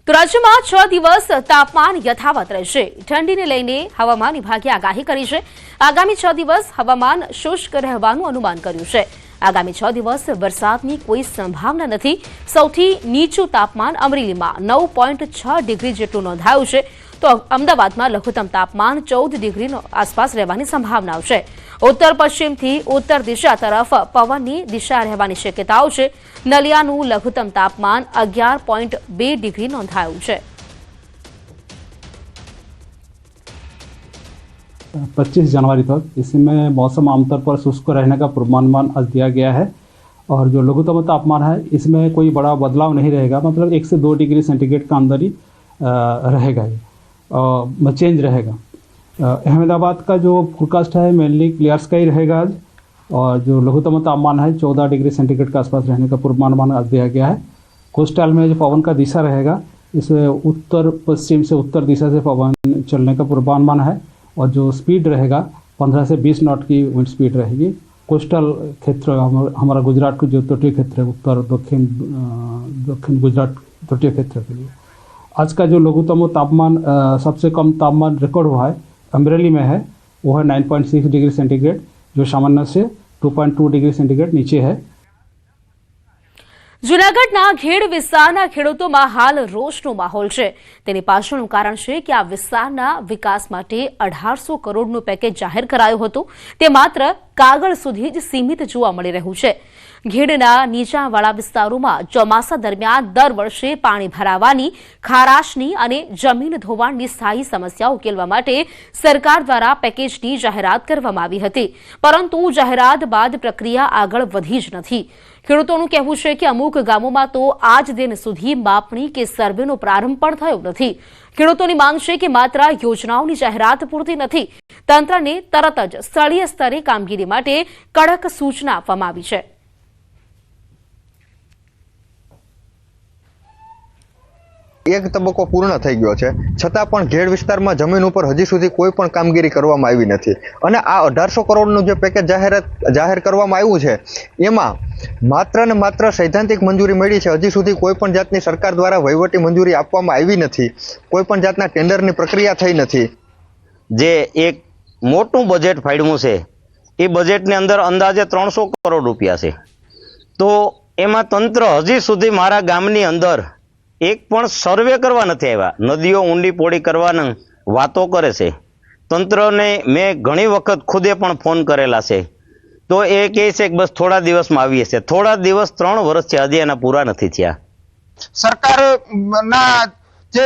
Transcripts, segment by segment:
તો રાજ્યમાં 6 દિવસ તાપમાન યથાવત રહેશે। ઠંડીને લઈને હવામાન વિભાગે આગાહી કરી છે। આગામી 6 દિવસ હવામાન શુષ્ક રહેવાનું અનુમાન કર્યું છે। આગામી 6 દિવસ વરસાદની કોઈ સંભાવના નથી। સૌથી નીચું તાપમાન અમરેલીમાં 9.6 ડિગ્રી જેટલું નોંધાયું છે। તો અમદાવાદમાં લઘુત્તમ તાપમાન 14 ડિગ્રી આસપાસ રહેવાની સંભાવનાઓ છે। उत्तर पश्चिम थी उत्तर दिशा तरफ पवननी दिशा रहवानी शक्यताओ छे। नलियानुं लघुत्तम तापमान 11.2 डिग्री नोंधायुं छे। 25 जनवरी तक इसमें मौसम आमतौर पर शुष्क रहने का पूर्वानुमान आज दिया गया है और जो लघुत्तम तापमान है इसमें कोई बड़ा बदलाव नहीं रहेगा, मतलब 1 से 2 डिग्री सेंटीग्रेड का अंदर ही रहेगा, ये चेंज रहेगा। अहमदाबाद का जो फोरकास्ट है मेनली क्लियर स्काई रहेगा आज, और जो लघुत्तम तापमान है 14 डिग्री सेंटीग्रेड के आसपास रहने का पूर्वानुमान आज दिया गया है। कोस्टल में जो पवन का दिशा रहेगा इसमें उत्तर पश्चिम से उत्तर दिशा से पवन चलने का पूर्वानुमान है, और जो स्पीड रहेगा 15 से 20 नॉट की विंड स्पीड रहेगी। कोस्टल क्षेत्र हमारा गुजरात का जो तटीय क्षेत्र है, उत्तर दक्षिण गुजरात तटीय क्षेत्र के लिए आज का जो लघुत्तम तापमान सबसे कम तापमान रिकॉर्ड हुआ है अमरेली में है, वो है 9.6 डिग्री सेंटीग्रेड, जो सामान्य से 2.2 डिग्री सेंटीग्रेड नीचे है। जूनागढ़ना घेड़ विस्ताરના ખેડૂતોમાં હાલ રોષનો માહોલ છે। તેની પાછળનું કારણ છે કે આ વિસ્તારના વિકાસ માટે 1800 કરોડનું પેકેજ જાહેર કરાયું હતું, તે માત્ર કાગળ સુધી જ સીમિત જોવા મળી રહ્યું છે। घेड़ના નીચાણવાળા વિસ્તારોમાં ચોમાસા દરમિયાન દર વર્ષે પાણી ભરાવાની, ખારાશની અને જમીન ધોવાણની સ્થાયી સમસ્યા ઉકેલવા માટે સરકાર દ્વારા પેકેજની જાહેરાત કરવામાં આવી હતી, પરંતુ જાહેરાત બાદ પ્રક્રિયા આગળ વધી જ નથી। ખેડૂતોનું કહેવું છે કે અમુક ગામોમાં તો આજ દિન સુધી માપણી કે સર્વેનો પ્રારંભ પણ થયો નથી। ખેડૂતોની માંગ છે કે માત્ર યોજનાઓની જાહેરાત પૂરતી નથી, તંત્રને તરત જ સ્થળીય સ્તરે કામગીરી માટે કડક સૂચના આપવામાં આવી છે। એક તબક્કો પૂર્ણ થઈ ગયો છે, છતાં પણ ઘેડ વિસ્તારમાં જમીન ઉપર હજી સુધી કોઈ પણ કામગીરી કરવામાં આવી નથી, અને આ 1800 કરોડનું જે પેકેજ જાહેર કરવામાં આવ્યું છે એમાં માત્ર ને માત્ર સૈદ્ધાંતિક મંજૂરી મળી છે। હજી સુધી કોઈ પણ જાતની સરકાર દ્વારા વહીવટી મંજૂરી આપવામાં આવી નથી, કોઈ પણ જાતના ટેન્ડરની પ્રક્રિયા થઈ નથી। જે એક મોટું બજેટ ફાળવ્યું છે એ બજેટની અંદર અંદાજે 300 કરોડ રૂપિયા છે, તો એમાં તંત્ર હજી સુધી મારા ગામની અંદર એક પણ સર્વે કરવા નથી આવ્યા। નદીઓ ઊંડી પોળી કરવાના વાતો કરે છે। તંત્રને મેં ઘણી વખત ખુદે પણ ફોન કરેલા છે, તો એ કહે છે કે બસ થોડા દિવસમાં આવીએ છે। થોડા દિવસ 3 વર્ષથી હજી એના પૂરા નથી થયા। સરકારના જે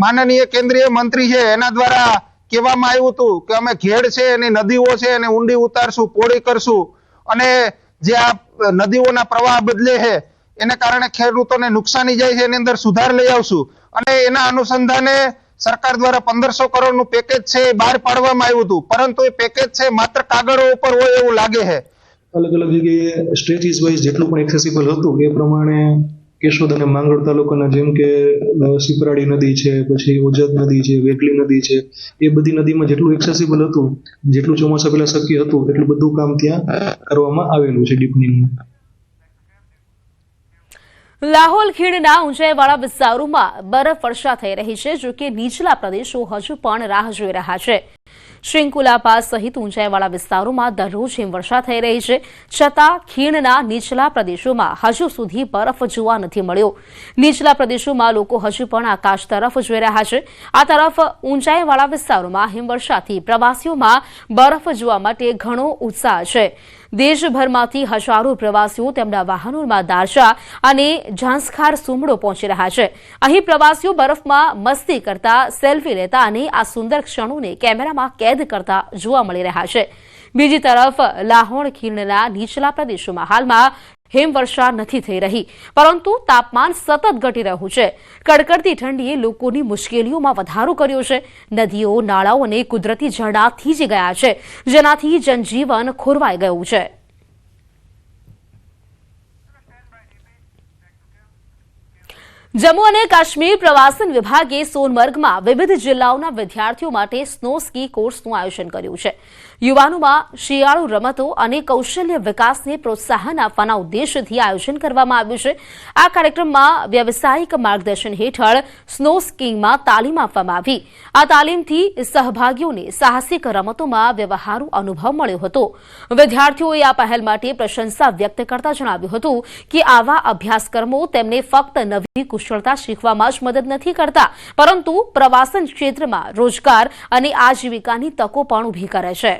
માનનીય કેન્દ્રીય મંત્રી છે એના દ્વારા કહેવામાં આવ્યું હતું કે અમે ઘેડ છે એની નદીઓ છે એને ઊંડી ઉતારશું, પોળી કરશું, અને જે આ નદીઓના પ્રવાહ બદલે છે એને કારણે ખેડૂતોને નુકસાની જાય છે એની અંદર સુધાર લઈ આવશું, અને એના અનુસંધાને સરકાર દ્વારા 1500 કરોડનું પેકેજ છે એ બહાર પાડવામાં આવ્યું હતું, પરંતુ એ પેકેજ છે માત્ર કાગળો ઉપર હોય એવું લાગે છે। અલગ અલગ જગ્યાએ સ્ટ્રેચીસ વાઇઝ જેટલું પણ એક્સેસિબલ હતું એ પ્રમાણે કેશોદ અને માંગરોળ તાલુકાના જેમ કે સિપરાડી નદી છે, પછી ઓજત નદી છે, વેગલી નદી છે, એ બધી નદીમાં જેટલું એક્સેસિબલ હતું, જેટલું ચોમાસા પહેલા શક્ય હતું એટલું બધું કામ ત્યાં કરવામાં આવેલું છે ડીપનિંગનું। લાહોલ ખીણના ઊંચાઈવાળા વિસ્તારોમાં બરફ વર્ષા થઈ રહી છે, જો કે નીચલા પ્રદેશો હજુ પણ રાહ જોઈ રહ્યા છે। શ્રીંકુલા પાસ સહિત ઊંચાઈવાળા વિસ્તારોમાં દરરોજ હિમવર્ષા થઈ રહી છે, છતાં ખીણના નીચલા પ્રદેશોમાં હજુ સુધી બરફ જોવા નથી મળ્યો। નીચલા પ્રદેશોમાં લોકો હજુ પણ આકાશ તરફ જોઈ રહ્યા છે। આ તરફ ઊંચાઈવાળા વિસ્તારોમાં હિમવર્ષાથી પ્રવાસીઓમાં બરફ જોવા માટે ઘણો ઉત્સાહ છે। દેશભરમાંથી હજારો પ્રવાસીઓ તેમના વાહનોમાં દારચા અને ઝાંસખાર સુમડો પહોંચી રહ્યા છે। અહીં પ્રવાસીઓ બરફમાં મસ્તી કરતા, સેલ્ફી લેતા અને આ સુંદર ક્ષણોને કેમેરામાં કેદ કરતા જોવા મળી રહ્યા છે। બીજી તરફ લાહોલ ખીણના નીચલા પ્રદેશોમાં હાલમાં હિમવર્ષા નથી થઈ રહી, પરંતુ તાપમાન સતત ઘટી રહ્યું છે। કડકડતી ઠંડીએ લોકોની મુશ્કેલીઓમાં વધારો કર્યો છે। નદીઓ, નાળાઓ અને કુદરતી ઝરણા થીજી ગયા છે, જેનાથી જનજીવન ખોરવાઈ ગયું છે। જમ્મુ અને કાશ્મીર પ્રવાસન વિભાગે સોનમર્ગમાં વિવિધ જિલ્લાઓના વિદ્યાર્થીઓ માટે સ્નો સ્કી કોર્સનું આયોજન કર્યું છે. યુવાનોમાં શિયાળુ રમતો અને કૌશલ્ય વિકાસને પ્રોત્સાહન આપવાના ઉદ્દેશ્યથી આયોજન કરવામાં આવ્યું છે. આ કાર્યક્રમમાં વ્યવસાયિક માર્ગદર્શન હેઠળ સ્નો સ્કીઇંગમાં તાલીમ આપવામાં આવી. આ તાલીમથી સહભાગીઓને સાહસિક રમતોમાં વ્યવહારુ અનુભવ મળ્યો હતો. વિદ્યાર્થીઓએ આ પહેલ માટે પ્રશંસા વ્યક્ત કરતા જણાવ્યું હતું કે આવા અભ્યાસક્રમો તેમને ફક્ત નવી કુશળતા શીખવામાં જ મદદ નથી કરતા, પરંતુ પ્રવાસન ક્ષેત્રમાં રોજગાર અને આજીવિકાની તકો પણ ઊભી કરે છે.